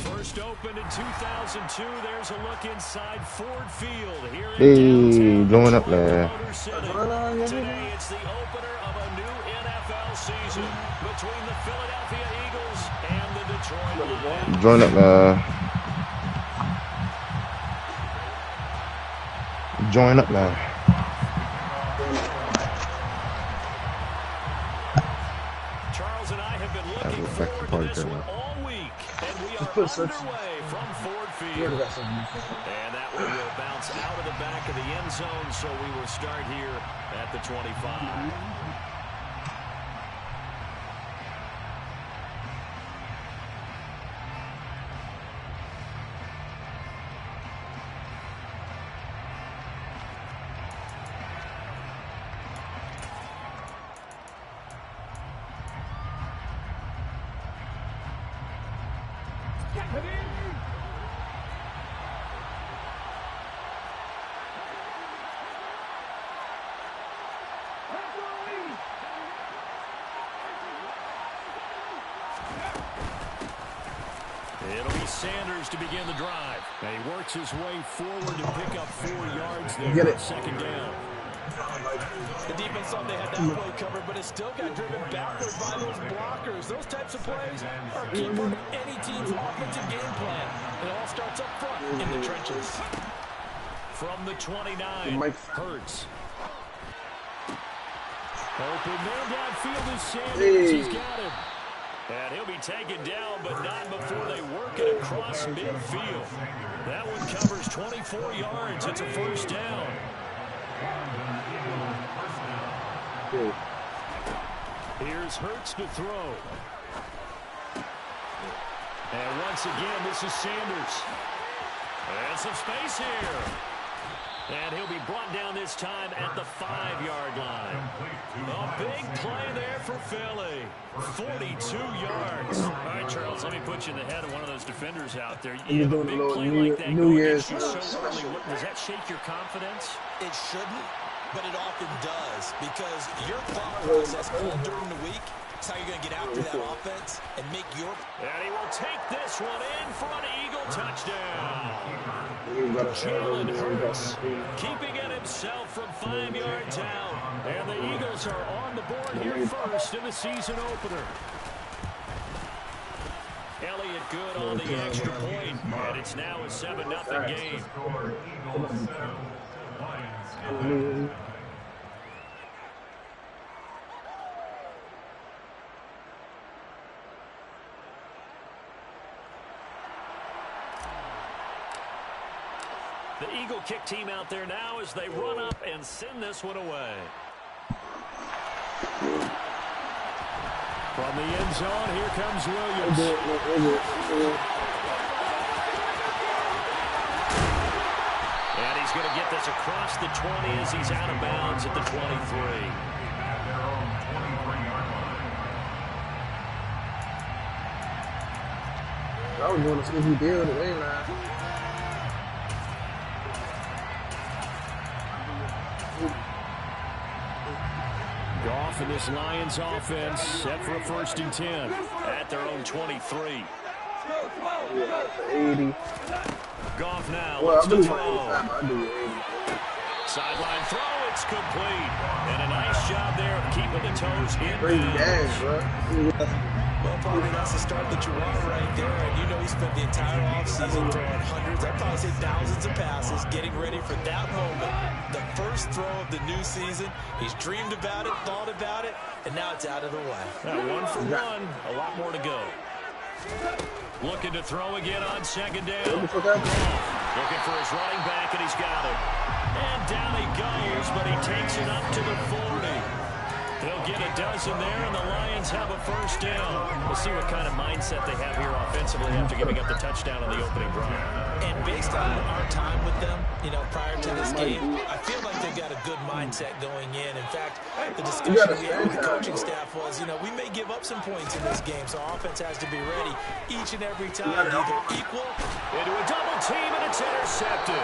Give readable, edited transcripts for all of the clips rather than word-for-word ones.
First opened in 2002. There's a look inside Ford Field here in Hey, blowing up there. Today it's the opener of a new NFL season between the Philadelphia Eagles and the Detroit Lions. Join up there. Join up there. Charles and I have been looking forward to this one all week, and we are underway from Ford Field. And that one will bounce out of the back of the end zone, so we will start here at the 25. It'll be Sanders to begin the drive. And he works his way forward to pick up 4 yards there. Get it. Second down. The defense thought they had that play covered, but it still got driven backward by those blockers. Those types of plays are key part of any team's offensive game plan. It all starts up front in the trenches. From the 29, Hurts. Open man downfield is Sanders. He's got him. And he'll be taken down, but not before they work it across midfield. That one covers 24 yards. It's a first down. Here's Hurts to throw. And once again, this is Sanders. And some space here. And he'll be brought down this time at the 5-yard line. A big play there for Philly. 42 yards. All right, Charles, let me put you in the head of one of those defenders out there. You have a big play like that New Year's. so early. Does that shake your confidence? It shouldn't, but it often does, because your thought process all during the week is how you're going to get after that offense and make your... And he will take this one in for an Eagle touchdown. Jalen Hurts keeping it himself from 5 yards out. And the Eagles are on the board here first in the season opener. Elliott good on the extra point, and it's now a 7-0 game. The Eagle kick team out there now as they run up and send this one away. From the end zone, here comes Williams. And he's going to get this across the 20 as he's out of bounds at the 23. I was going to see if he did it anyway. Goff and this Lions offense set for a 1st and 10 at their own 23. 80. Goff now Well, looks I to do throw. 80. Sideline throw, it's complete. And a nice job there of keeping the toes in bounds. Bro. Well, probably that's the start that you want right there. And you know he spent the entire offseason throwing hundreds, I'd probably say thousands of passes, getting ready for that moment. The first throw of the new season. He's dreamed about it, thought about it, and now it's out of the way. Now 1 for 1, a lot more to go. Looking to throw again on 2nd down. Looking for his running back, and he's got it. And down he goes, but he takes it up to the 40. They'll get a dozen there, and the Lions have a 1st down. We'll see what kind of mindset they have here offensively after giving up the touchdown on the opening drive. And based on our time with them, you know, prior to this game, I feel like they've got a good mindset going in. In fact, the discussion we had with the coaching staff was, you know, we may give up some points in this game, so our offense has to be ready each and every time to either equal. Into a double team, and it's intercepted.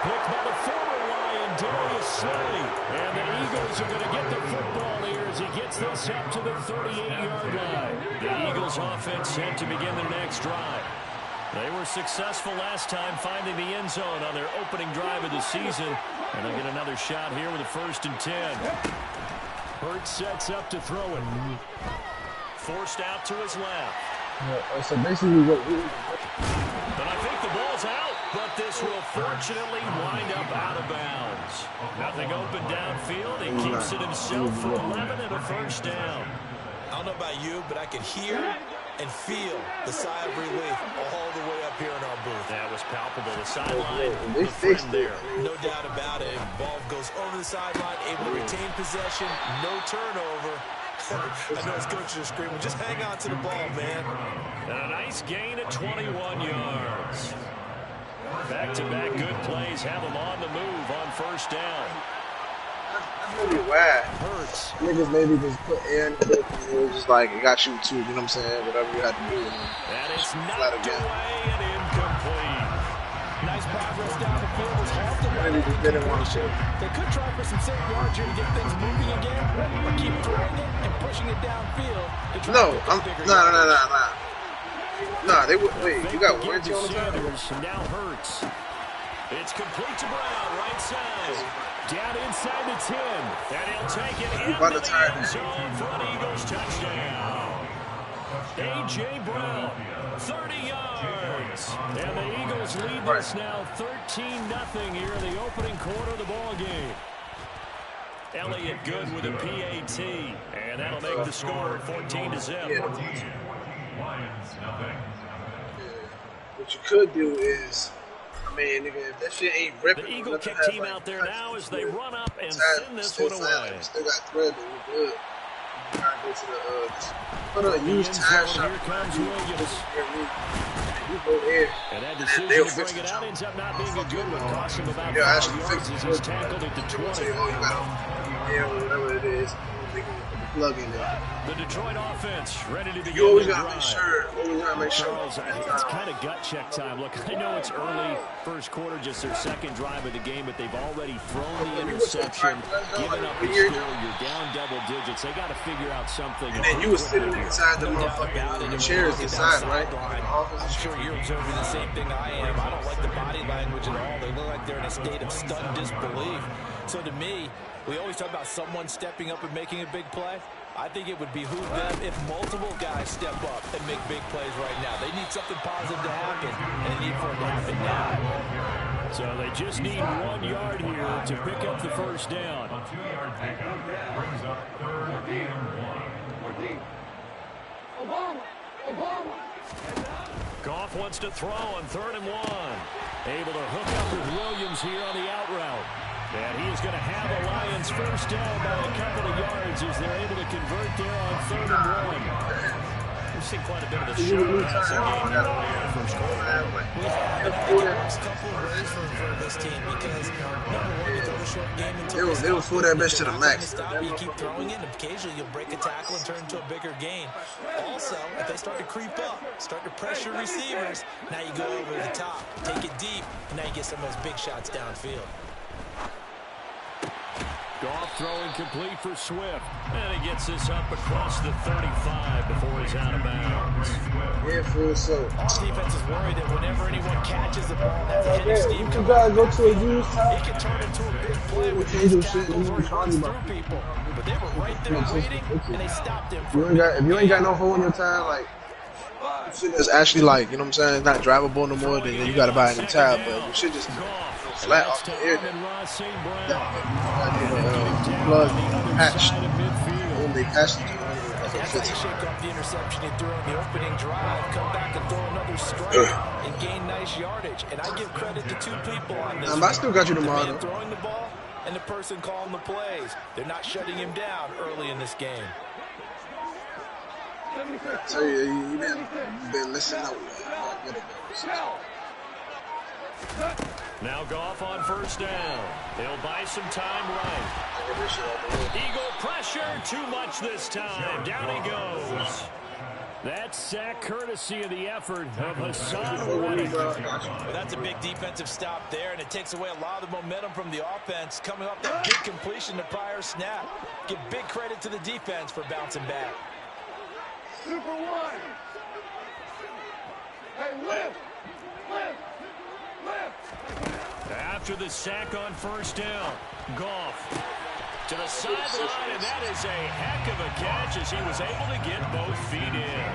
Picked by the former by Darius Slay. And the Eagles are going to get the football here as he gets this up to the 38-yard line. The Eagles offense set to begin their next drive. They were successful last time finding the end zone on their opening drive of the season. And they'll get another shot here with a 1st and 10. Hurts sets up to throw it. Forced out to his left. Yeah, so basically what we... But I think the ball's out, but this will fortunately wind up out of bounds. Nothing open downfield. He keeps it himself for 11 and a 1st down. I don't know about you, but I could hear and feel the sigh of relief all the way up here in our booth. That was palpable. The sideline, They the friend there. No doubt about it. Ball goes over the sideline, able to retain possession, no turnover. I know his coaches are screaming, just hang on to the ball, man. And a nice gain at 21 yards. Back-to-back good plays have him on the move on 1st down. That's maybe why. Hurts. Niggas maybe just put air in the book and it was just like, it got you too, you know what I'm saying? Whatever you had to do. And it's knocked away and incomplete. Nice progress down the field. Was halted by Maybe that just didn't want to. They could try for some safe yards here to get things moving again, or keep throwing it and pushing it downfield. No, nah, they would. Wait, you got warranty on the time? Now Hurts. It's complete to Brown, right side. Down inside the 10. And he'll take it into the end zone for an Eagles touchdown. A.J. Brown, 30 yards. And the Eagles lead this now 13-0 here in the opening quarter of the ball game. Elliott good with a PAT. And that'll make the score 14-0. What you could do is, I mean, nigga, if that shit ain't ripping, the Eagle kick team out there now as they run up and send this one away. Still got thread, but we're good. Trying to go to the put a used tire shop. Here comes Williams. You go there, and that decision to bring it out ends up not being a good one. Cost him about 5 yards as he's tackled at the 20. Whatever it is. Plug in there. The Detroit offense ready to begin. You always gotta make sure. Charles, I think it's kind of gut check time. Look, I know it's early, 1st quarter, just their 2nd drive of the game, but they've already thrown the interception, given up the score. You're down double digits. They got to figure out something. And then you were sitting inside the motherfucking chairs inside, right? I'm sure you're observing the same thing I am. I don't like the body language at all. They look like they're in a state of stunned disbelief. So to me, we always talk about someone stepping up and making a big play. I think it would behoove them if multiple guys step up and make big plays right now. They need something positive to happen, and they need for it to happen now. So they just need 1 yard here to pick up the 1st down. A 2-yard pickup brings up 3rd and 1. Goff wants to throw on 3rd and 1. Able to hook up with Williams here on the out route. And he is going to have the Lions 1st down by a couple of yards as they're able to convert there on 3rd and 1. We've seen quite a bit of the short passing game here earlier in the 1st quarter. We've had the next couple of ways for this team because, number one, you throw a short game into they will fool that bitch to the max. You keep throwing it, and occasionally you'll break a tackle and turn into a bigger gain. Also, if they start to creep up, start to pressure receivers, now you go over the top, take it deep, and now you get some of those big shots downfield. Goff throwing complete for Swift. And he gets this up across the 35 before he's out of bounds. Yeah, full so. Our defense is worried that whenever anyone catches the ball, that's a hitting steam. You gotta go to a used tire. It can turn into a big play with You these shit tackles you where he runs talking through about. people. But they were right there waiting, and they stopped him. If you ain't got no hole in your tire, like, shit that's actually like, you know what I'm saying, not drivable no more, then you gotta buy a new tire, but you should just flat off the air. Plug, patch, only patch it. That's how you shake off the interception he threw on the opening drive, come back and throw another strike and gain nice yardage. And I give credit to 2 people on this. I still got you tomorrow. The man throwing the ball and the person calling the plays. They're not shutting him down early in this game. I tell you, you've been listening up. Now Goff on 1st down. They'll buy some time right. Eagle pressure, too much this time. Down he goes. That sack courtesy of the effort of Hassan Reddick. Well, that's a big defensive stop there, and it takes away a lot of the momentum from the offense coming off that big completion the prior snap. Give big credit to the defense for bouncing back. Super one. Hey, lift. After the sack on first down, Goff to the sideline, and that is a heck of a catch as he was able to get both feet in.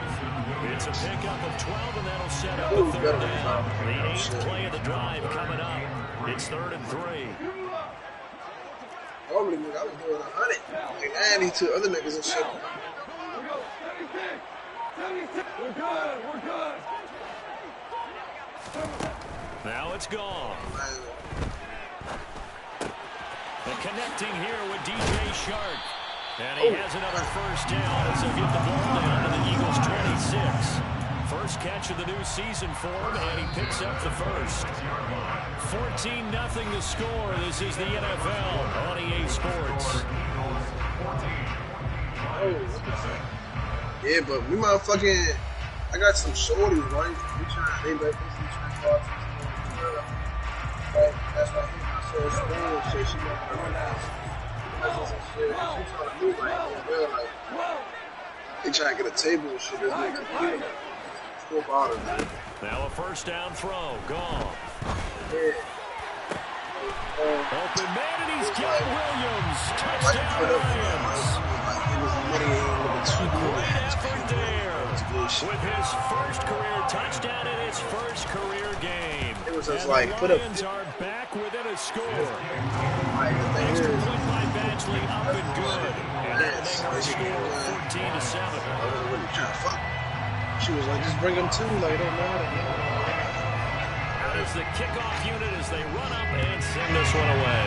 It's a pickup of 12, and that'll set up a third down. The 8th play of the drive coming up. It's 3rd and 3. Normally, I was doing 100. Like 92 other niggas and shit. We're good. Now it's gone. And connecting here with DJ Shark. And he has another first down as he'll get the ball down to the Eagles' 26. First catch of the new season for him, and he picks up the first. 14-0 the score. This is the NFL on EA Sports. Yeah, but we motherfucking... I got some shorties, right? They like this and trying to watch right? That's why I said school and shit. She got to run out. Shit. She trying to move like, they're like, they trying to get a table and shit. There's no computer. Still bother, man. Now a first down throw. Gone. Yeah. Open man, and he's got Williams. Touchdown, Lions. Great effort there. With his first career touchdown in his first career game. It was just and like, the put up. Lions are back within a score. Like, the thing Extra is, point by Badgley up and good. And that'll make our score 14-7. I wasn't really trying to fuck. She was like, just bring him too. Like, it don't matter. Out is the kickoff unit as they run up and send this one away.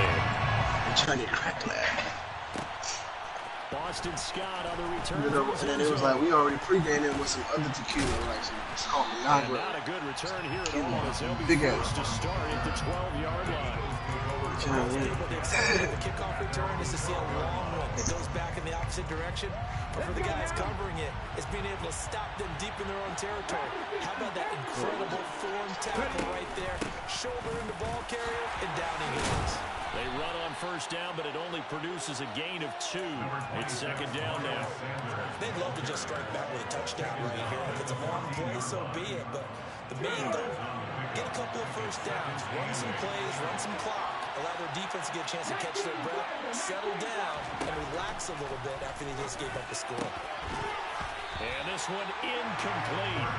I'm trying to get cracked, man. Boston Scott on the return. And then it was like, we already pre-gamed it with some other tequila, like some salt and Not Niagara. a good return here at all as they'll be Big forced to start at the 12-yard line. What they expect with the kickoff return is to see a long one that goes back in the opposite direction. But for the guys covering it, it's being able to stop them deep in their own territory. How about that incredible form tackle right there? Shoulder in the ball carrier, and down he goes. They run on first down, but it only produces a gain of 2. It's second down now. They'd love to just strike back with a touchdown right here. If it's a long play, so be it. But the main goal, get a couple of first downs, run some plays, run some clock, allow their defense to get a chance to catch their breath, settle down, and relax a little bit after they just gave up the score. And this one incomplete.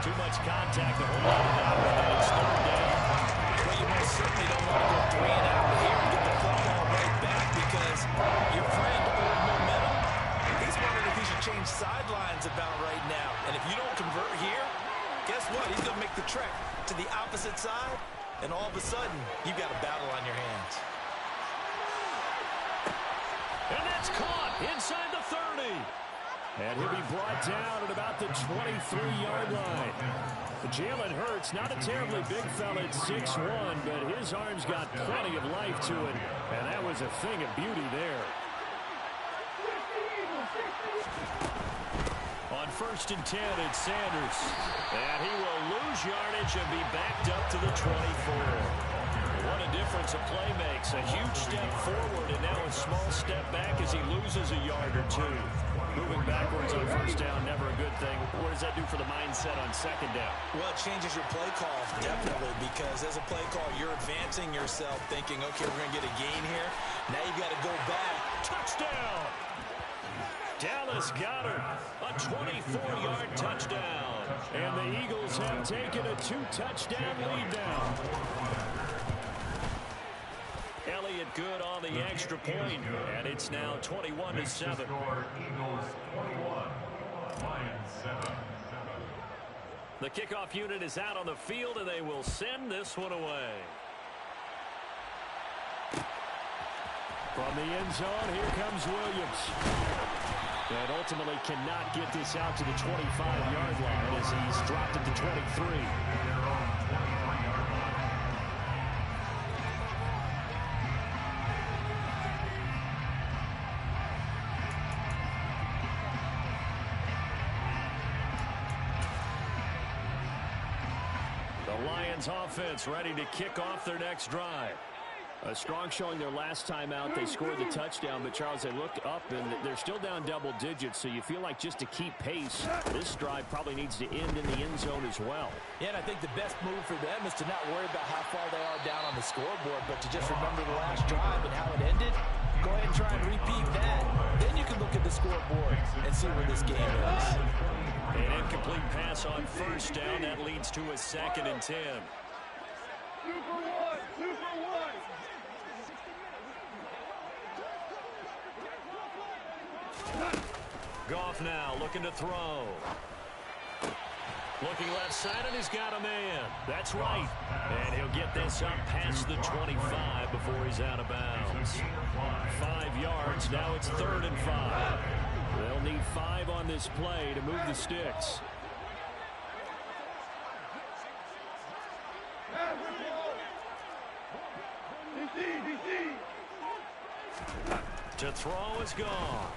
Too much contact to hold on to that one, and it's third down. Well, you most certainly don't want to go 3 and out here and get the football right back because your friend, old momentum, he's wondering if he should change sidelines about right now. And if you don't convert here, guess what? He's going to make the trek to the opposite side, and all of a sudden, you've got a battle on your hands. And that's caught inside the 30. And he'll be brought down at about the 23-yard line. Jalen Hurts, not a terribly big fella at 6'1", but his arms got plenty of life to it. And that was a thing of beauty there. On 1st and 10, it's Sanders. And he will lose yardage and be backed up to the 24. What a difference a play makes. A huge step forward and now a small step back as he loses a yard or 2. Moving backwards on first down, never a good thing. What does that do for the mindset on second down? Well, it changes your play call, definitely, because as a play call, you're advancing yourself thinking, okay, we're going to get a gain here. Now you've got to go back. Touchdown! Dallas Goedert, a 24-yard touchdown. And the Eagles have taken a 2-touchdown lead now. Elliott good on the extra point, and it's now 21-7. Eagles 21, Lions 7. The kickoff unit is out on the field, and they will send this one away. From the end zone, here comes Williams. And ultimately cannot get this out to the 25-yard line as he's dropped at the 23. The Lions offense ready to kick off their next drive. A strong showing their last time out. They scored the touchdown, but, Charles, they look up, and they're still down double digits, so you feel like just to keep pace, this drive probably needs to end in the end zone as well. Yeah, and I think the best move for them is to not worry about how far they are down on the scoreboard, but to just remember the last drive and how it ended. Go ahead and try and repeat that. Then you can look at the scoreboard and see where this game is. An incomplete pass on first down. That leads to a 2nd and 10. 2 for 1. 2 for 1. Goff now looking to throw. Looking left side, and he's got a man. That's right. And he'll get this up past the 25 before he's out of bounds. 5 yards. Now it's 3rd and 5. They'll need 5 on this play to move the sticks. To throw is Goff.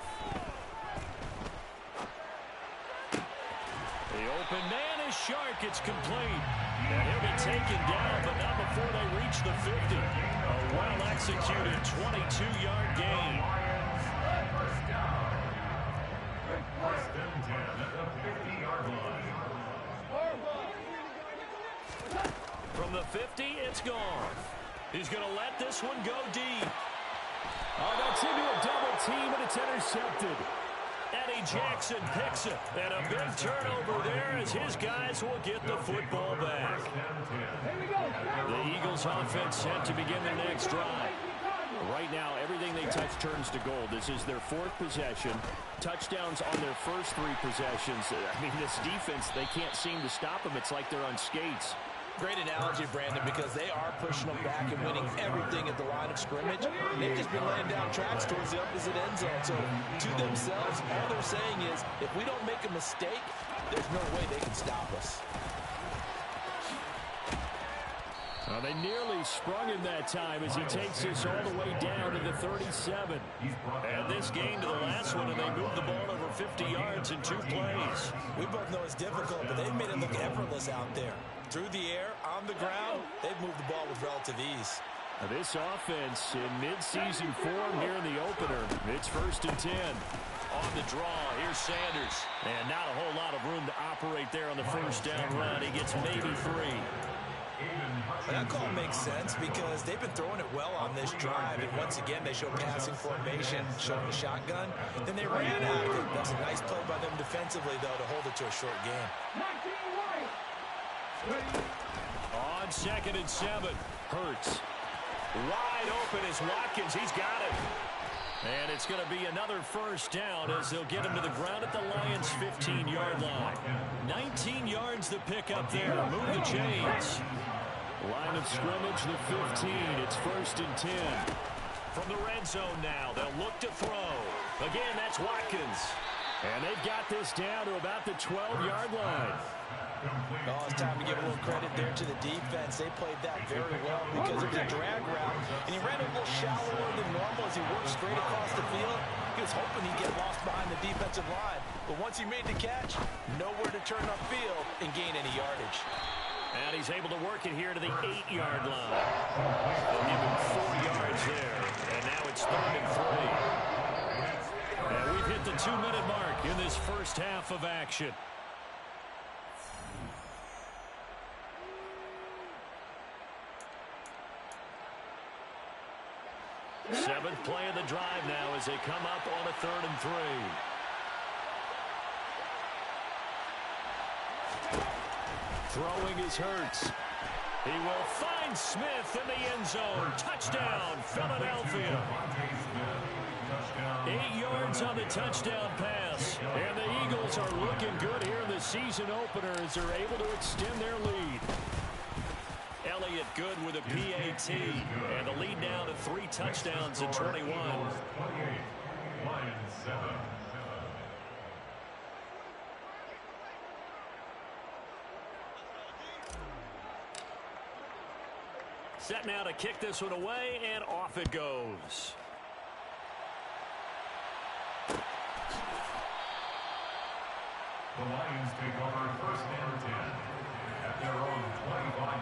The open man is Shark. It's complete. And he'll be taken down, but not before they reach the 50. A well-executed 22-yard gain. Less than 10 at the 50-yard line. From the 50, it's Goff. He's going to let this one go deep. Oh, that's into a double team, and it's intercepted. Eddie Jackson picks it. And a big turnover there as his guys will get the football back. The Eagles offense set to begin their next drive. Right now, everything they touch turns to gold. This is their 4th possession. Touchdowns on their first 3 possessions. I mean, this defense, they can't seem to stop them. It's like they're on skates. Great analogy, Brandon, because they are pushing them back and winning everything at the line of scrimmage. They've just been laying down tracks towards the opposite end zone. So to themselves, all they're saying is, if we don't make a mistake, there's no way they can stop us. Well, they nearly sprung him that time as he takes this all the way down to the 37. And this gain to the last one, and they moved the ball over 50 yards in 2 plays. We both know it's difficult, but they've made it look effortless out there. Through the air, on the ground, they've moved the ball with relative ease. Now this offense in midseason form here in the opener. It's 1st and 10. On the draw, here's Sanders. And not a whole lot of room to operate there on the first down run. He gets maybe 3. That call makes sense because they've been throwing it well on this drive, and once again they show passing formation, showing the shotgun. Then they ran out of it. That's a nice play by them defensively, though, to hold it to a short game. On 2nd and 7, Hurts. Wide open is Watkins. He's got it. And it's going to be another first down as they'll get him to the ground at the Lions' 15-yard line. 19 yards to pick up there. Move the chains. Line of scrimmage, the 15. It's 1st and 10. From the red zone now, they'll look to throw. Again, that's Watkins. And they've got this down to about the 12-yard line. Oh, it's time to give a little credit there to the defense. They played that very well because it was a drag route, and he ran a little shallower than normal as he worked straight across the field. He was hoping he'd get lost behind the defensive line, but once he made the catch, nowhere to turn upfield and gain any yardage. And he's able to work it here to the 8-yard line. They'll give him 4 yards there, and now it's 3rd and 3. And we've hit the 2-minute mark in this first half of action. Seventh play of the drive now as they come up on a 3rd and 3. Throwing is Hurts. He will find Smith in the end zone. Touchdown, Philadelphia. 8 yards on the touchdown pass. And the Eagles are looking good here in the season opener as they're able to extend their lead. Elliott good with a PAT. And the lead now to 3 touchdowns at 21. Lions 7. Set now to kick this one away, and off it goes. The Lions take over 1st and 10 at their own 25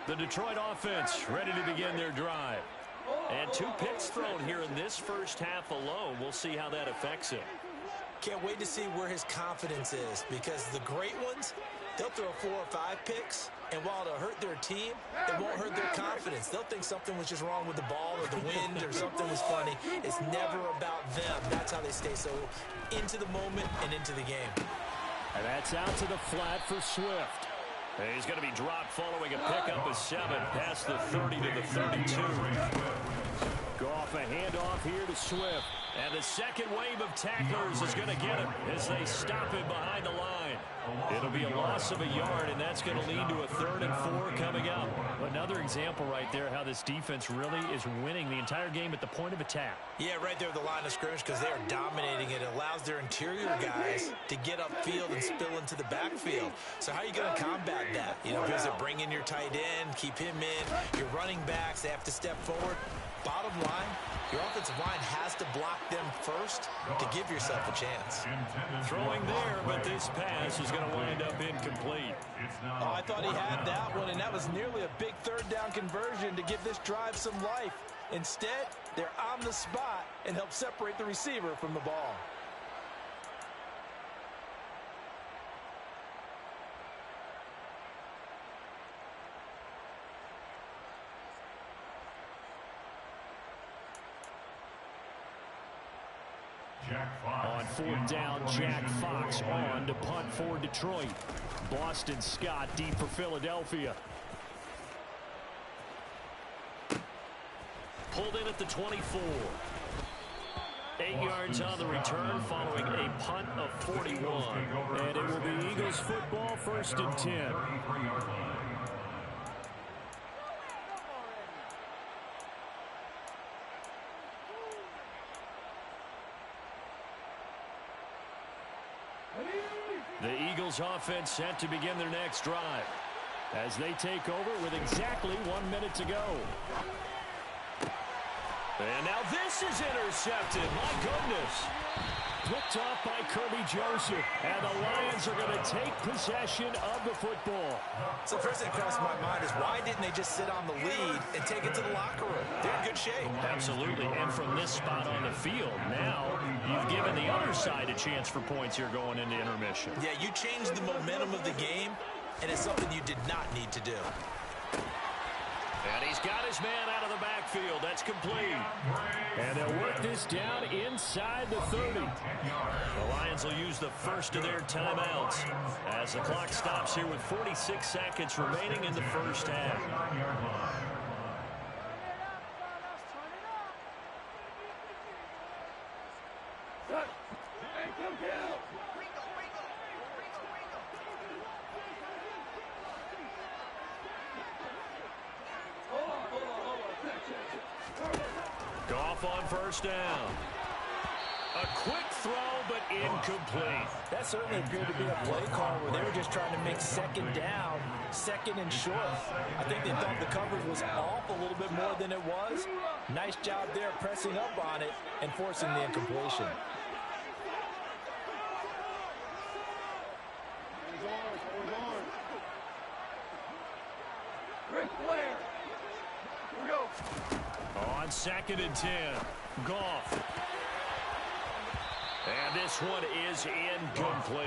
The Detroit offense ready to begin their drive. And 2 picks thrown here in this first half alone. We'll see how that affects him. Can't wait to see where his confidence is, because the great ones, they'll throw 4 or 5 picks, and while it'll hurt their team, it won't hurt their confidence. They'll think something was just wrong with the ball or the wind or something was funny. It's never about them. That's how they stay so into the moment and into the game. And that's out to the flat for Swift. He's going to be dropped following a pickup of 7 past the 30 to the 32. Goff a handoff here to Swift. And the second wave of tacklers is going to get him as they stop him behind the line. It'll be a loss of a yard, and that's going to lead to a 3rd and 4 coming up. Another example right there how this defense really is winning the entire game at the point of attack. Yeah, right there at the line of scrimmage, because they are dominating it. It allows their interior guys to get upfield and spill into the backfield. So how are you going to combat that? You know, because they bring in your tight end, keep him in. Your running backs, they have to step forward. Bottom line, your offensive line has to block them first to give yourself a chance. Throwing there, but this pass is going to wind up incomplete. Oh, I thought he had that one, and that was nearly a big 3rd down conversion to give this drive some life. Instead, they're on the spot and help separate the receiver from the ball. On 4th down, Jack Fox on to punt for Detroit. Boston Scott deep for Philadelphia. Pulled in at the 24. 8 yards on the return following a punt of 41. And it will be Eagles football, 1st and 10. The Eagles offense set to begin their next drive as they take over with exactly 1 minute to go. And now this is intercepted. My goodness. Picked off by Kirby Joseph. And the Lions are going to take possession of the football. So first thing that crossed my mind is, why didn't they just sit on the lead and take it to the locker room? They're in good shape. Absolutely. And from this spot on the field, now you've given the other side a chance for points here going into intermission. Yeah, you changed the momentum of the game, and it's something you did not need to do. And he's got his man out of the backfield. That's complete. And they'll work this down inside the 30. The Lions will use the first of their timeouts as the clock stops here with 46 seconds remaining in the first half. Goff on 1st down. A quick throw, but incomplete. That certainly appeared to be a play call where they were just trying to make 2nd down, 2nd and short. I think they thought the coverage was off a little bit more than it was. Nice job there pressing up on it and forcing the incompletion. On 2nd and 10, Goff. And this one is incomplete.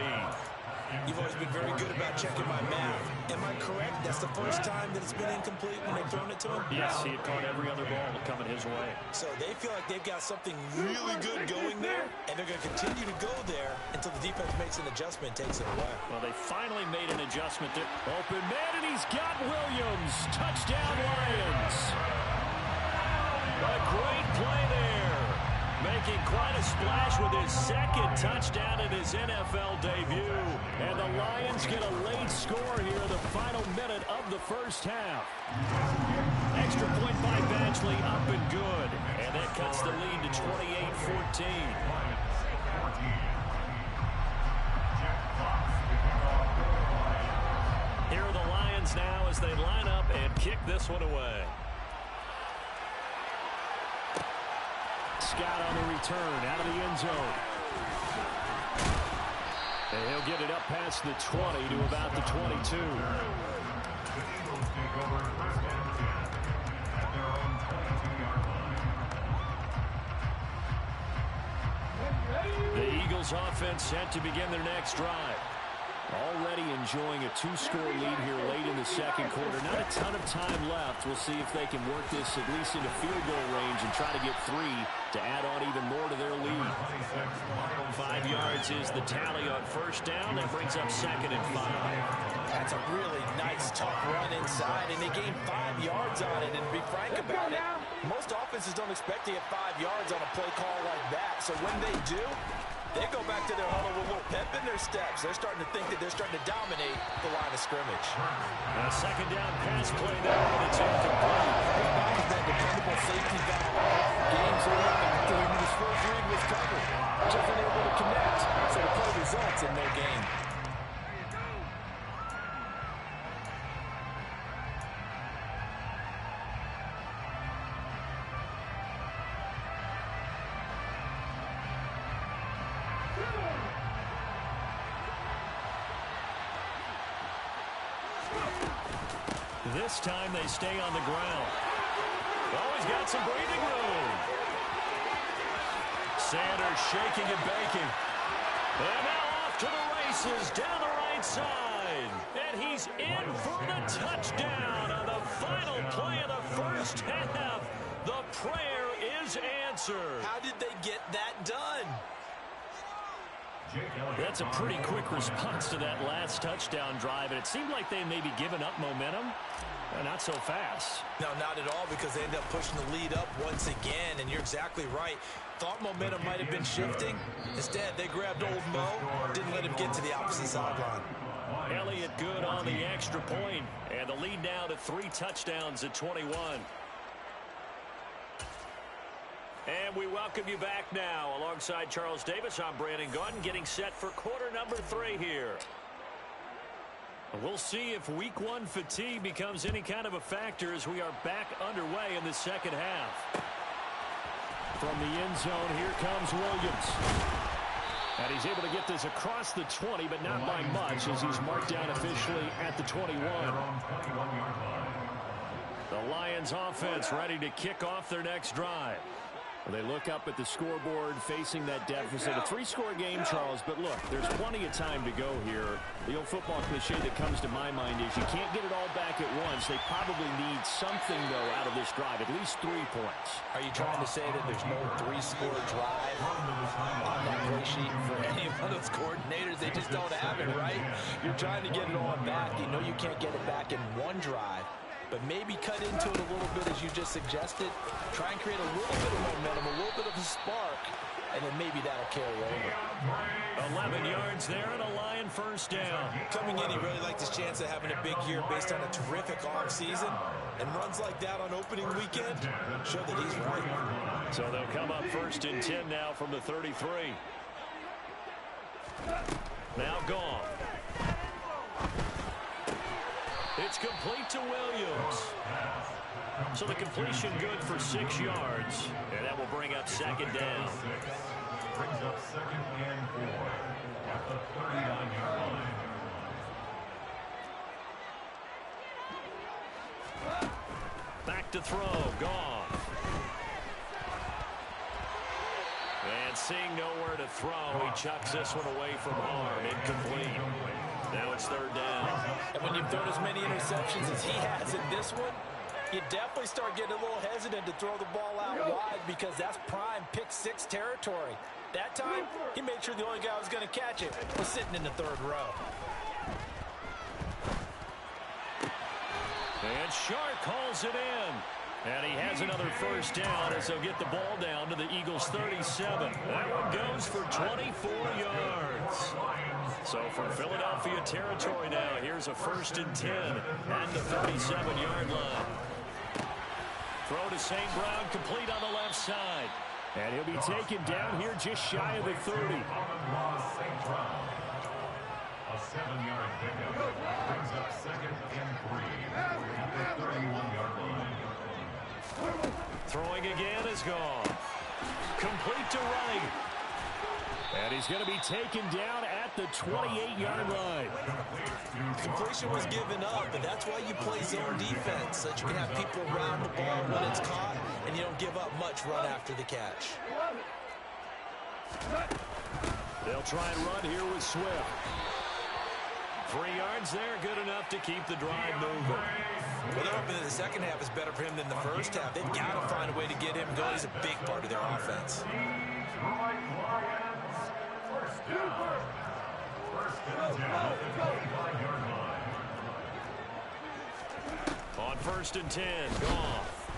You've always been very good about checking my math. Am I correct? That's the first time that it's been incomplete when they've thrown it to him? Yes, he had caught every other ball coming his way. So they feel like they've got something really good going there, and they're going to continue to go there until the defense makes an adjustment and takes it away. Well, they finally made an adjustment there. Open man, and he's got Williams. Touchdown, Lions. A great play there. Making quite a splash with his 2nd touchdown in his NFL debut. And the Lions get a late score here in the final minute of the first half. Extra point by Badgley, up and good. And that cuts the lead to 28-14. Here are the Lions now as they line up and kick this one away. Scott on the return out of the end zone. And he'll get it up past the 20 to about the 22. Bills offense set to begin their next drive. Already enjoying a 2-score lead here late in the second quarter. Not a ton of time left. We'll see if they can work this at least into field goal range and try to get 3 to add on even more to their lead. 5 yards is the tally on first down. That brings up 2nd and 5. That's a really nice, tough run inside, and they gained 5 yards on it. And to be frank about it, most offenses don't expect to get 5 yards on a play call like that. So when they do, they go back to their huddle with a little pep in their steps. They're starting to think that they're starting to dominate the line of scrimmage. A 2nd down pass play there, and it's incomplete. That was that dependable safety valve. Games are running after him. His first read was covered. Just unable to connect. So the play results in no gain. This time they stay on the ground. Always got some breathing room. Sanders shaking and baking. And now off to the races down the right side. And he's in for the touchdown on the final play of the first half. The prayer is answered. How did they get that done? That's a pretty quick response to that last touchdown drive, and it seemed like they may be giving up momentum. Not so fast. No, not at all, because they ended up pushing the lead up once again, and you're exactly right. Thought momentum might have been shifting. Instead, they grabbed old Mo, didn't let him get to the opposite sideline. Elliott good on the extra point, and the lead now to 3 touchdowns at 21. And we welcome you back now. Alongside Charles Davis, I'm Brandon Gaudin, getting set for quarter number 3 here. We'll see if week 1 fatigue becomes any kind of a factor as we are back underway in the second half. From the end zone, here comes Williams. And he's able to get this across the 20, but not by much, as he's marked down officially at the 21. The Lions offense ready to kick off their next drive. They look up at the scoreboard facing that deficit. A 3-score game, Charles, but look, there's plenty of time to go here. The old football cliche that comes to my mind is you can't get it all back at once. They probably need something, though, out of this drive, at least 3 points. Are you trying to say that there's no 3-score drive on that play sheet for any one of those coordinators? They just don't have it, right? You're trying to get it all back. You know you can't get it back in one drive. But maybe cut into it a little bit, as you just suggested. Try and create a little bit of momentum, a little bit of a spark, and then maybe that'll carry over. 11 yards there and a Lion first down. Coming in, he really liked his chance of having a big year based on a terrific offseason. And runs like that on opening weekend show that he's right. So they'll come up 1st and 10 now from the 33. Now gone. It's complete to Williams. So the completion good for 6 yards. And that will bring up 2nd down. Brings up 2nd and 4 at the 39-yard line. Back to throw. Gone. And seeing nowhere to throw, he chucks this one away from harm. Incomplete. Now it's 3rd down. And when you've thrown as many interceptions as he has in this one, you definitely start getting a little hesitant to throw the ball out wide, because that's prime pick 6 territory. That time, he made sure the only guy who was going to catch it was sitting in the 3rd row. And Shark calls it in. And he has another first down as he'll get the ball down to the Eagles' 37. That one goes for 24 yards. So from Philadelphia territory now, here's a 1st and 10 at the 37-yard line. Throw to St. Brown, complete on the left side. And he'll be taken down here just shy of the 30. A 7-yard pickup brings up 2nd and 3 at the 31-yard line. Throwing again is gone. Complete to Wright. And he's going to be taken down at the 28-yard line. Completion was given up, and that's why you play zone defense, so that you can have people around the ball when it's caught, and you don't give up much run after the catch. They'll try and run here with Swift. 3 yards there, good enough to keep the drive moving. Well, they're hoping that the second half is better for him than the first half. They've got to find a way to get him going. He's a big part of their offense. On 1st and 10, Goff.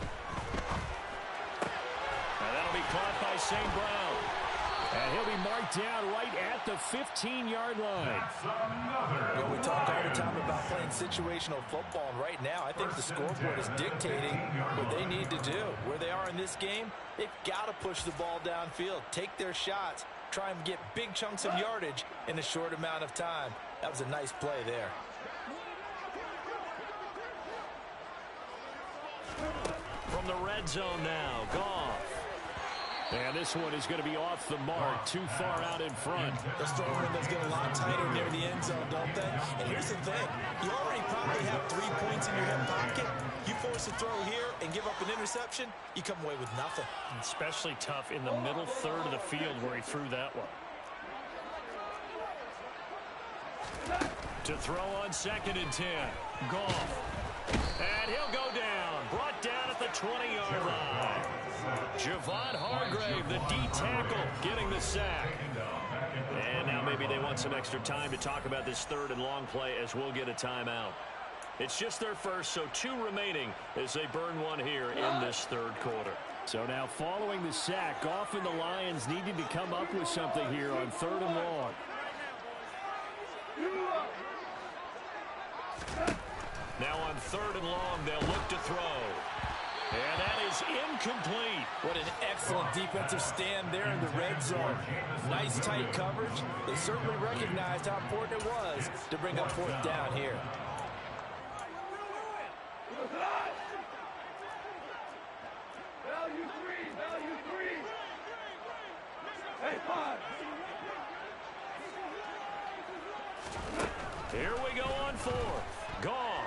And that'll be caught by St. Brown. And he'll be marked down right at the 15-yard line. Well, we talk all the time about playing situational football, and right now I think the scoreboard is dictating what they need to do. Where they are in this game, they've got to push the ball downfield, take their shots, try and get big chunks of yardage in a short amount of time. That was a nice play there. From the red zone now, Goff. And this one is going to be off the mark, too far out in front. Those throw windows get a lot tighter near the end zone, don't they? And here's the thing. You already probably have 3 points in your hip pocket. You force a throw here and give up an interception, you come away with nothing. Especially tough in the middle third of the field where he threw that one. To throw on 2nd and 10, Goff. And he'll go down, brought down at the 20-yard line. Javon Hargrave, the D tackle, getting the sack. And now maybe they want some extra time to talk about this 3rd and long play as we'll get a timeout. It's just their first, so 2 remaining as they burn one here in this 3rd quarter. So now following the sack, Goff and the Lions needed to come up with something here on 3rd and long. Now on 3rd and long, they'll look to throw. And that is incomplete. What an excellent defensive stand there in the red zone. Nice tight coverage. They certainly recognized how important it was to bring up 4th down here. Here we go on 4th. Goff.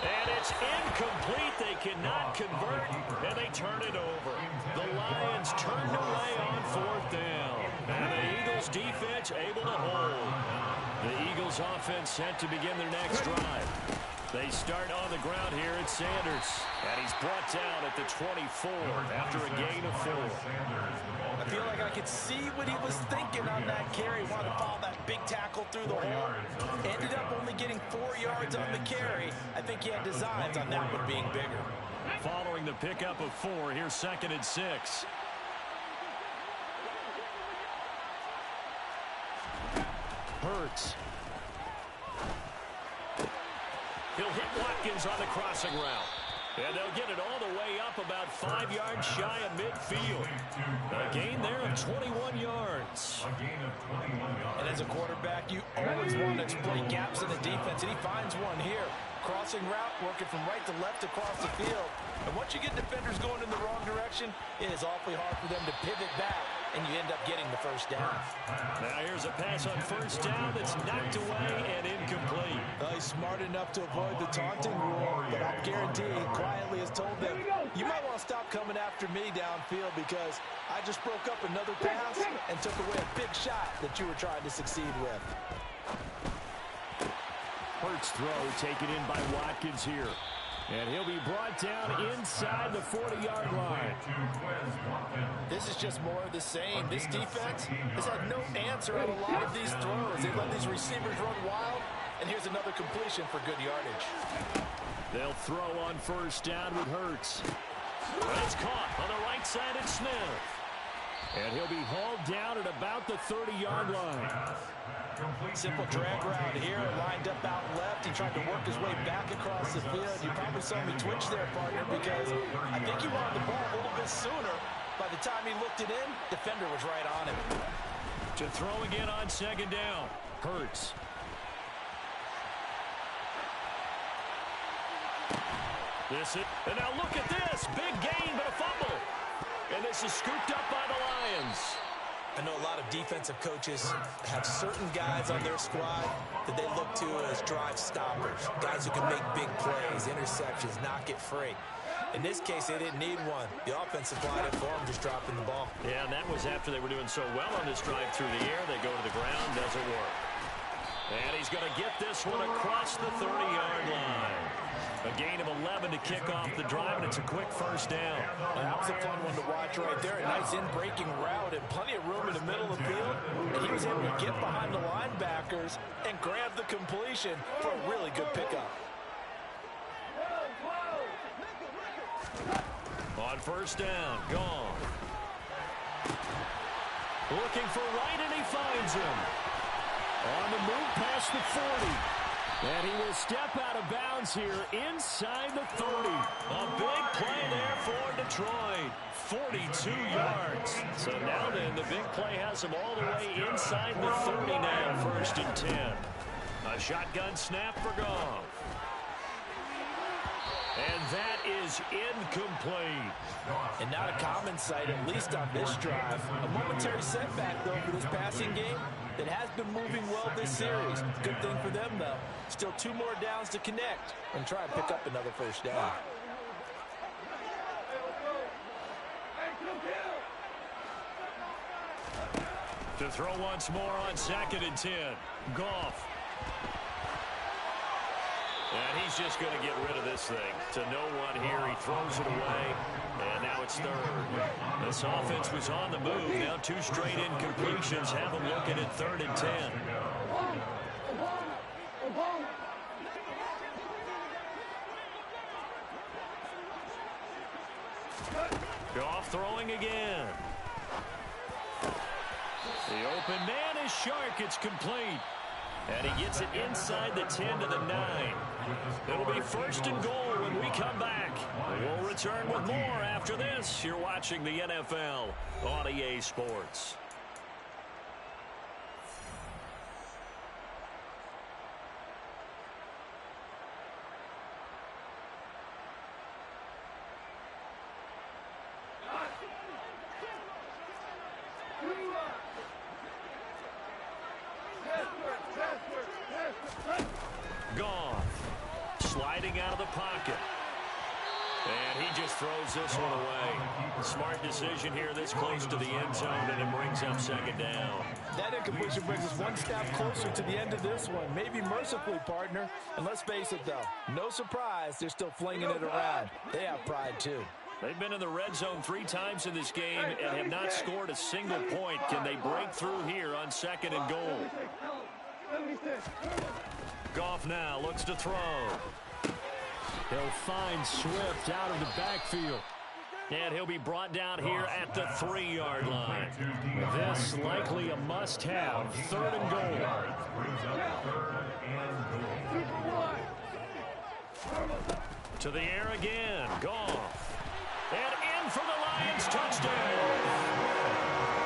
And it's incomplete. They cannot convert, and they turn it over. The Lions turned away on 4th down. And the Eagles defense able to hold. The Eagles offense set to begin their next drive. They start on the ground here at Sanders. And he's brought down at the 24 after a gain of 4. I feel like I could see what he was thinking on that carry. Wanted to follow that big tackle through the hole. Ended up only getting 4 yards on the carry. I think he had designs on that one being bigger. Following the pickup of 4, here's 2nd and 6. Hurts. He'll hit Watkins on the crossing route. And they'll get it all the way up about 5 yards shy of midfield. A gain there of 21 yards. And as a quarterback, you always want to exploit gaps in the defense, and he finds one here. Crossing route, working from right to left across the field. And once you get defenders going in the wrong direction, it is awfully hard for them to pivot back, and you end up getting the 1st down. Now here's a pass on 1st down that's knocked away and incomplete. He's smart enough to avoid the taunting rule, but I'll guarantee he quietly has told them, you might want to stop coming after me downfield because I just broke up another pass and took away a big shot that you were trying to succeed with. Hurts throw taken in by Watkins here. And he'll be brought down inside the 40-yard line. This is just more of the same. This defense has had no answer on a lot of these throws. They let these receivers run wild, and here's another completion for good yardage. They'll throw on 1st down with Hurts. But it's caught on the right side of Smith. And he'll be hauled down at about the 30-yard line. Simple drag route here, lined up out left. He tried to work his way back across the field. You probably saw me twitch there, partner, because I think he wanted the ball a little bit sooner. By the time he looked it in, defender was right on him. To throw again on 2nd down. Hurts. And now look at this. Big gain, but a fumble. And this is scooped up by the Lions. I know a lot of defensive coaches have certain guys on their squad that they look to as drive stoppers, guys who can make big plays, interceptions, knock it free. In this case, they didn't need one. The offense supplied it for them, just dropping the ball. Yeah, and that was after they were doing so well on this drive through the air. They go to the ground, doesn't work. And he's going to get this one across the 30-yard line. A gain of 11 to kick off the drive, and it's a quick first down. That was a fun one to watch right there. A nice in-breaking route and plenty of room in the middle of the field. And he was able to get behind the linebackers and grab the completion for a really good pickup. On first down, gone. Looking for Wright, and he finds him. On the move past the 40. And he will step out of bounds here inside the 30. A big play there for Detroit. 42 yards. So now then, the big play has him all the way inside the 30 now, 1st and 10. A shotgun snap for Goff. And that is incomplete. And not a common sight, at least on this drive. A momentary setback, though, for this passing game that has been moving well this series. Good thing for them, though. Still 2 more downs to connect and try and pick up another first down. To throw once more on 2nd and 10. Goff. And he's just going to get rid of this thing. To no one here. He throws it away. And now it's 3rd. This offense was on the move. Now 2 straight incompletions have them looking at 3rd and 10. Goff throwing again. The open man is Shark. It's complete. And he gets it inside the 10 to the 9. It'll be 1st and goal when we come back. We'll return with more after this. You're watching the NFL on EA Sports. Sliding out of the pocket. And he just throws this one away. Smart decision here this close to the end zone, and it brings up 2nd down. That incompletion brings us one step closer to the end of this one. Maybe mercifully, partner. And let's face it, though, no surprise, they're still flinging it around. They have pride, too. They've been in the red zone 3 times in this game and have not scored a single point. Can they break through here on 2nd and goal? Goff now looks to throw. He'll find Swift out of the backfield. And he'll be brought down here at the 3-yard line. This likely a must-have. 3rd and goal. To the air again. Goff. And in for the Lions. Touchdown.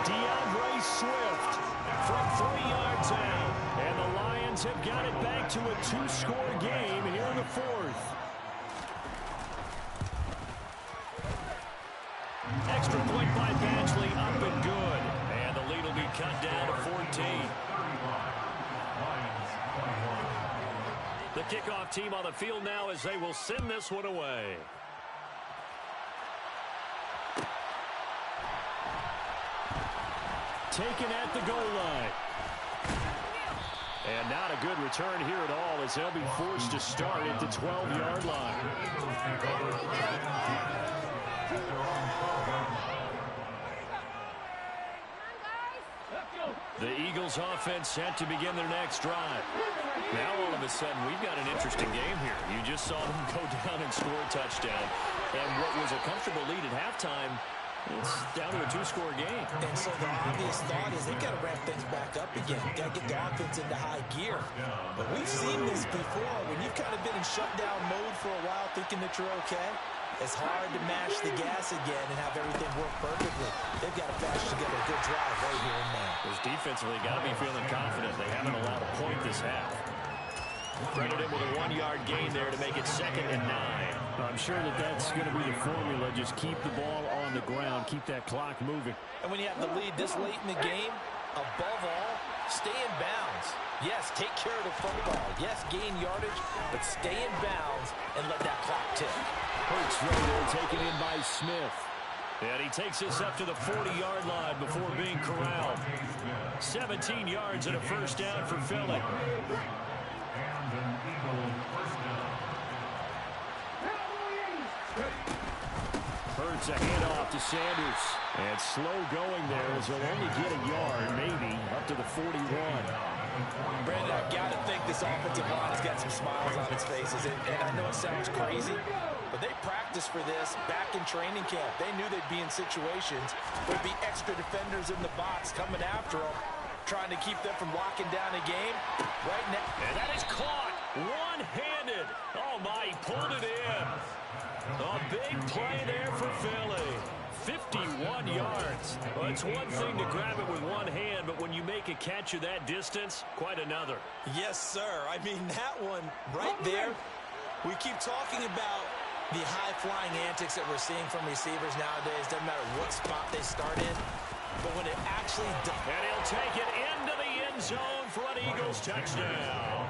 DeAndre Swift from 3 yards out. And the Lions have got it back to a 2-score game here in the 4th. Extra point by Badgley, up and good. And the lead will be cut down to 14. The kickoff team on the field now as they will send this one away. Taken at the goal line. And not a good return here at all as they'll be forced to start at the 12-yard line. The Eagles offense set to begin their next drive. Now all of a sudden we've got an interesting game here. You just saw them go down and score a touchdown. And what was a comfortable lead at halftime, it's down to a 2-score game. And so the obvious thought is they've got to ramp things back up again. Got to get the offense into high gear. But we've seen this before. When you've kind of been in shutdown mode for a while thinking that you're okay, it's hard to mash the gas again and have everything work perfectly. They've got to patch together a good drive right here and now. Because defensively, got to be feeling confident. They haven't allowed a point this half. Credited with a 1-yard gain there to make it 2nd and 9. I'm sure that that's going to be the formula. Just keep the ball on the ground. Keep that clock moving. And when you have the lead this late in the game, above all, stay in bounds. Yes, take care of the football. Yes, gain yardage, but stay in bounds and let that clock tick. Hurts throw there taken in by Smith. And he takes us up to the 40-yard line before being corralled. 17 yards and a first down for Philly. Hurts a handoff to Sanders. And slow going there as he'll only get a yard, maybe, up to the 41. Brandon, I've got to think this offensive line has got some smiles on its faces. And I know it sounds crazy, but they practiced for this back in training camp. They knew they'd be in situations where there'd be extra defenders in the box coming after them, trying to keep them from locking down a game. Right now. And that is caught one-handed. Oh, my, he pulled it in. A big play there for Philly. 51 yards. Well, it's one thing to grab it with one hand, but when you make a catch of that distance, quite another. Yes, sir. I mean, that one right there, we keep talking about the high-flying antics that we're seeing from receivers nowadays. Doesn't matter what spot they start in, but when it actually does. And he'll take it into the end zone for an Eagles touchdown.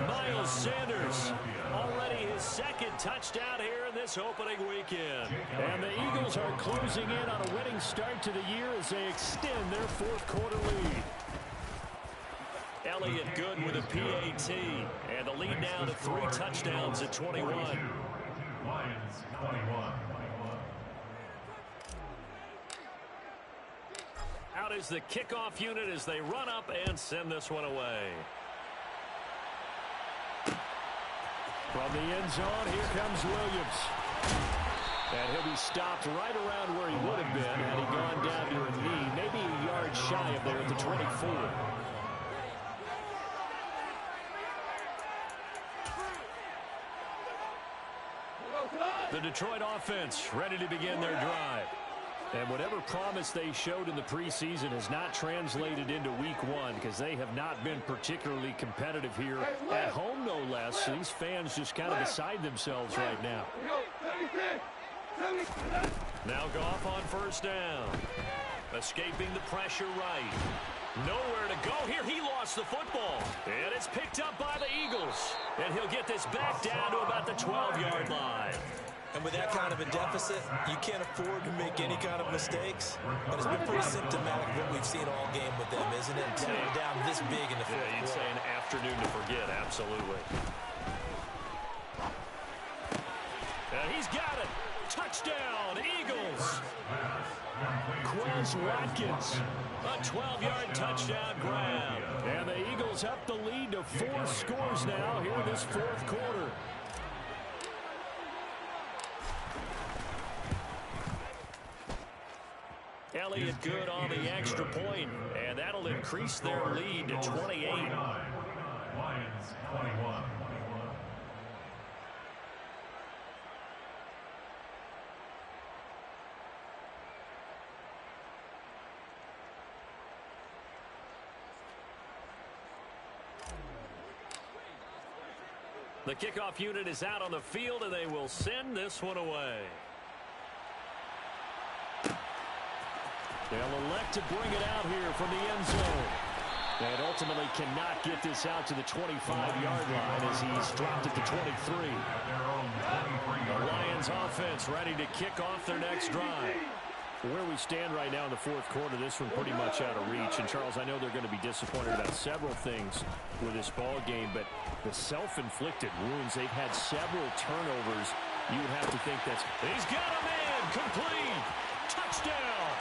Miles Sanders, already his second touchdown here in this opening weekend. And the Eagles are closing in on a winning start to the year as they extend their fourth quarter lead. Elliott Good with a PAT, and the lead now to 3 touchdowns at 21. Lions 21. Out is the kickoff unit as they run up and send this one away. From the end zone, here comes Williams. And he'll be stopped right around where he would have been had he gone down to a knee, maybe a yard shy of there at the 24. The Detroit offense ready to begin their drive. And whatever promise they showed in the preseason has not translated into week one because they have not been particularly competitive here at home, no less. These fans just kind of beside themselves right now. Now Goff on first down. Escaping the pressure right. Nowhere to go here. He lost the football. And it's picked up by the Eagles. And he'll get this back down to about the 12-yard line. And with that kind of a deficit, you can't afford to make any kind of mistakes. But it's been pretty symptomatic of what we've seen all game with them, isn't it? Tearing down this big in the fourth quarter. You'd say an afternoon to forget, absolutely. And he's got it. Touchdown, Eagles. Quez Watkins. A 12-yard touchdown grab. And the Eagles up the lead to 4 scores now here in this fourth quarter. Elliott Good on the extra point, and that'll increase their lead to 28. Lions 21. The kickoff unit is out on the field, and they will send this one away. They'll elect to bring it out here from the end zone. And ultimately cannot get this out to the 25-yard line as he's dropped at the 23. The Lions offense ready to kick off their next drive. Where we stand right now in the fourth quarter, this one pretty much out of reach. And, Charles, I know they're going to be disappointed about several things with this ball game, but the self-inflicted wounds, they've had several turnovers. You would have to think that's... He's got a man, complete, touchdown.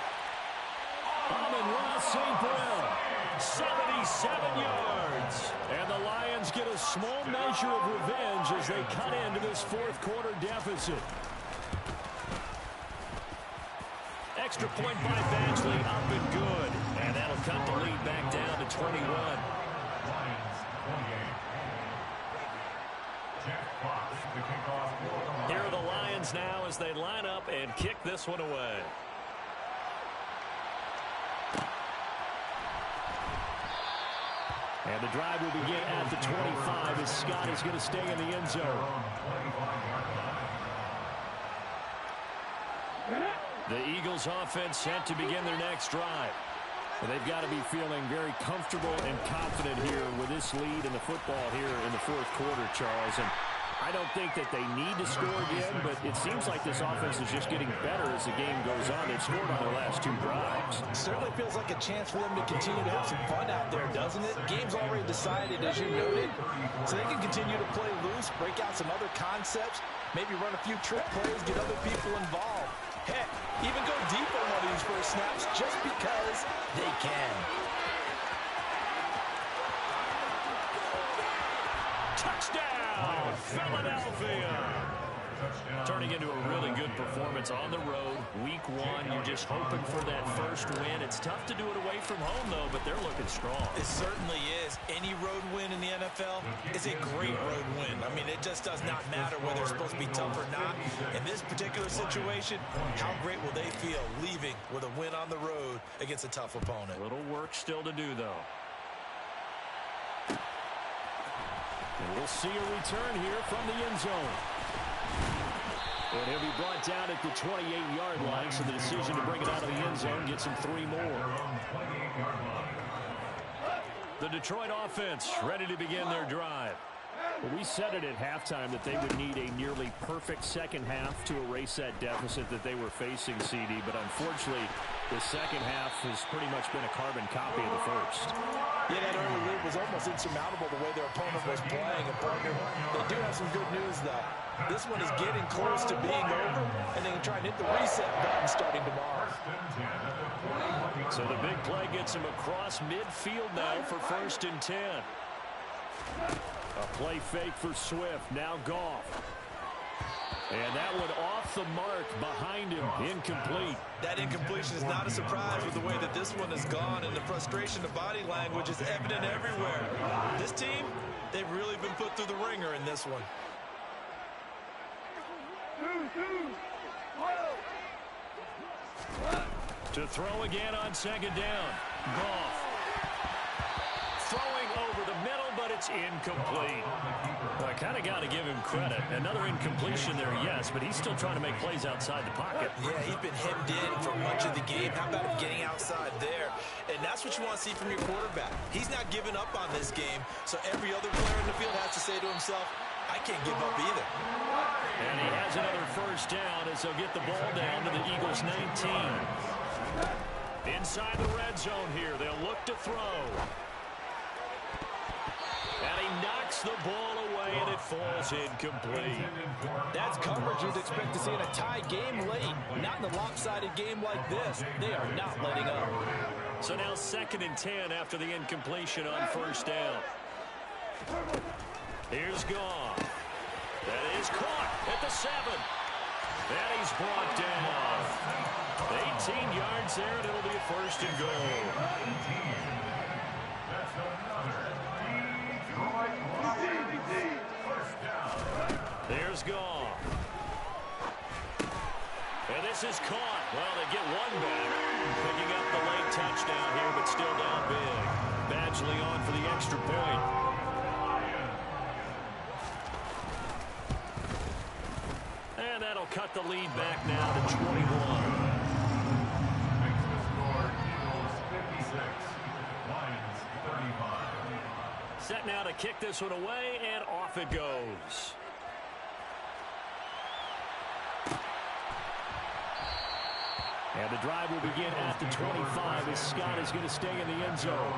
Amon-Ra St. Brown, 77 yards. And the Lions get a small measure of revenge as they cut into this fourth quarter deficit. Extra point by Badgley, up and good. And that'll cut the lead back down to 21. Lions 28. Jack Fox, the kickoff. Here are the Lions now as they line up and kick this one away. And the drive will begin at the 25 as Scott is going to stay in the end zone. The Eagles offense set to begin their next drive. Well, they've got to be feeling very comfortable and confident here with this lead in the football here in the fourth quarter, Charles. And I don't think that they need to score again, but it seems like this offense is just getting better as the game goes on. They've scored on their last 2 drives. Certainly feels like a chance for them to continue to have some fun out there, doesn't it? Game's already decided, as you noted, so they can continue to play loose, break out some other concepts, maybe run a few trick plays, get other people involved. Heck, even go deep on one of these first snaps just because they can. Touchdown, Philadelphia. Turning into a really good performance on the road. Week 1, you're just hoping for that first win. It's tough to do it away from home, though, but they're looking strong. It certainly is. Any road win in the NFL is a great road win. I mean, it just does not matter whether it's supposed to be tough or not. In this particular situation, how great will they feel leaving with a win on the road against a tough opponent? A little work still to do, though. And we'll see a return here from the end zone. And he'll be brought down at the 28-yard line, so the decision to bring it out of the end zone gets him 3 more. The Detroit offense ready to begin their drive. Well, we said it at halftime that they would need a nearly perfect second half to erase that deficit that they were facing, CD. But unfortunately, the second half has pretty much been a carbon copy of the first. Yeah, that early lead was almost insurmountable the way their opponent was playing. And partner, they do have some good news, though. This one is getting close to being over, and they can try and hit the reset button starting tomorrow. So the big play gets him across midfield now for 1st and 10. A play fake for Swift. Now Goff. And that one off the mark behind him. Incomplete. That incompletion is not a surprise with the way that this one has gone, and the frustration of body language is evident everywhere. This team, they've really been put through the ringer in this one. To throw again on 2nd down. Goff. Throwing over the middle, but it's incomplete. Well, I kind of got to give him credit. Another incompletion there, yes, but he's still trying to make plays outside the pocket. Yeah, he's been hemmed in for much of the game. How about him getting outside there? And that's what you want to see from your quarterback. He's not giving up on this game, so every other player in the field has to say to himself, I can't give up either. And he has another 1st down as they'll get the ball down to the Eagles' 19. Inside the red zone here, they'll look to throw. And he knocks the ball away, and it falls incomplete. That's coverage you'd expect to see in a tie game late. Not in a lopsided game like this. They are not letting up. So now 2nd and 10 after the incompletion on 1st down. Here's Goff. That is caught at the 7. And he's brought down. 18 yards there, and it'll be a 1st and goal. There's Goff. And this is caught. Well, they get one back. Picking up the late touchdown here, but still down big. Badgley on for the extra point. And that'll cut the lead back now to 21. Set now to kick this one away, and off it goes. And the drive will begin at the 25 as Scott is going to stay in the end zone.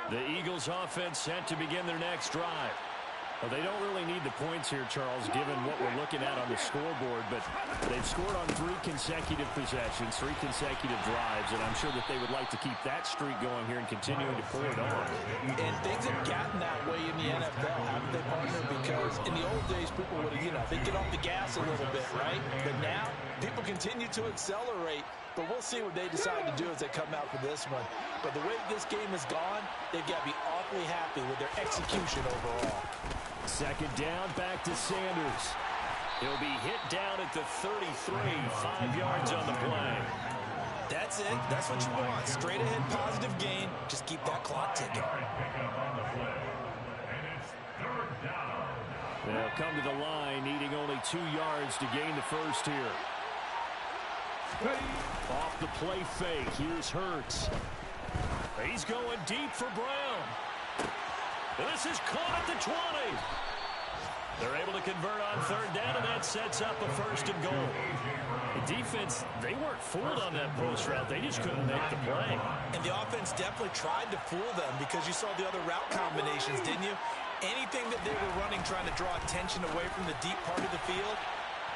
The Eagles offense set to begin their next drive. Well, they don't really need the points here, Charles, given what we're looking at on the scoreboard, but they've scored on 3 consecutive possessions, 3 consecutive drives, and I'm sure that they would like to keep that streak going here and continuing to pull it on. And things have gotten that way in the NFL, haven't they, partner? Because in the old days, people would have, they'd get off the gas a little bit, right? But now, people continue to accelerate, but we'll see what they decide to do as they come out for this one. But the way this game has gone, they've got to be awfully happy with their execution overall. 2nd down, back to Sanders. He'll be hit down at the 33, 5 yards on the play. That's it. That's what you want. Straight ahead, positive gain. Just keep that clock ticking. They'll come to the line, needing only 2 yards to gain the first here. Off the play fake. Here's Hurts. He's going deep for Brown. This is caught at the 20. They're able to convert on third down, and that sets up a 1st and goal. The defense, they weren't fooled on that post route. They just couldn't make the play. And the offense definitely tried to fool them because you saw the other route combinations, didn't you? Anything that they were running trying to draw attention away from the deep part of the field.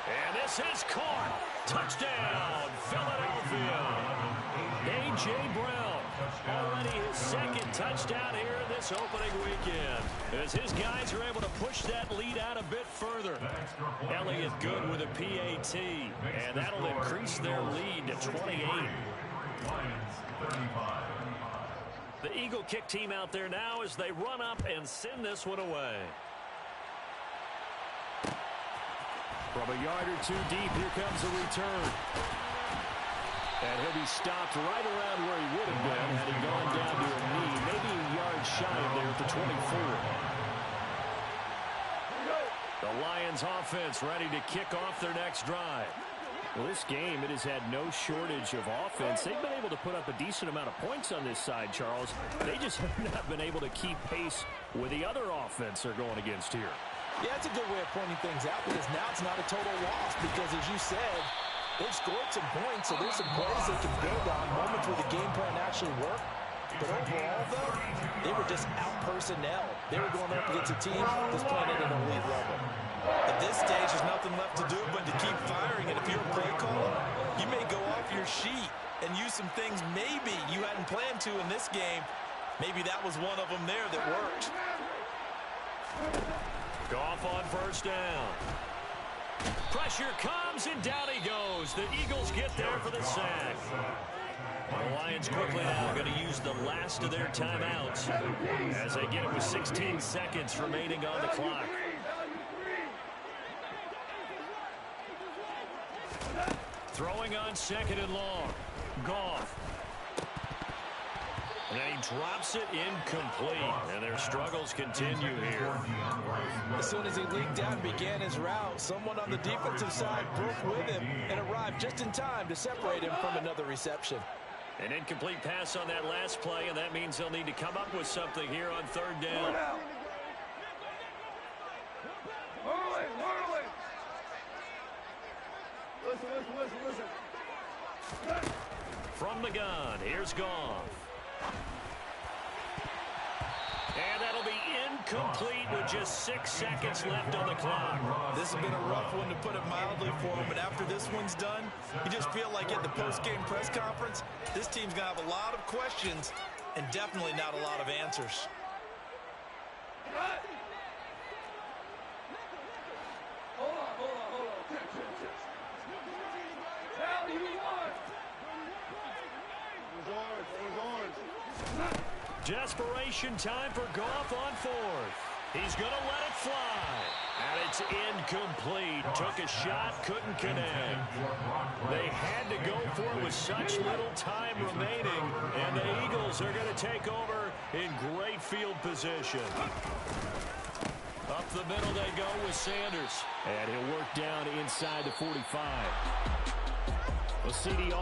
And this is caught. Touchdown, Philadelphia. A.J. Brown, already his 2nd touchdown here in this opening weekend, as his guys are able to push that lead out a bit further. Elliott Good with a PAT, and that'll increase their lead to 28. The Eagle kick team out there now as they run up and send this one away. From a yard or 2 deep, here comes a return. And he'll be stopped right around where he would have been had he gone down to a knee, maybe a yard shy of there at the 24. The Lions offense ready to kick off their next drive. Well, this game, it has had no shortage of offense. They've been able to put up a decent amount of points on this side, Charles. They just have not been able to keep pace with the other offense they're going against here. Yeah, it's a good way of pointing things out because now it's not a total loss because, as you said, they've scored some points, so there's some plays they can build on, moments where the game plan actually worked. But overall, though, they were just out-personnel. They were going up against a team that's playing at an elite level. At this stage, there's nothing left to do but to keep firing. And if you're a play caller, you may go off your sheet and use some things maybe you hadn't planned to in this game. Maybe that was one of them there that worked. Goff on 1st down. Pressure comes, and down he goes. The Eagles get there for the sack. The Lions quickly now going to use the last of their timeouts as they get it with 16 seconds remaining on the clock. Throwing on 2nd and long. Goff. And he drops it incomplete, and their struggles continue here. As soon as he leaked out and began his route, someone on the defensive side broke with him and arrived just in time to separate him from another reception. An incomplete pass on that last play, and that means they'll need to come up with something here on 3rd down. Listen. From the gun, here's Goff. And that'll be incomplete with just 6 seconds left on the clock. This has been a rough one, to put it mildly, for him. But after this one's done, you just feel like at the post-game press conference, this team's going to have a lot of questions and definitely not a lot of answers. Desperation time for Goff on 4th. He's going to let it fly. And it's incomplete. Took a shot, couldn't connect. They had to go for it with such little time remaining. And the Eagles are going to take over in great field position. Up the middle they go with Sanders. And he'll work down inside the 45. Well, CD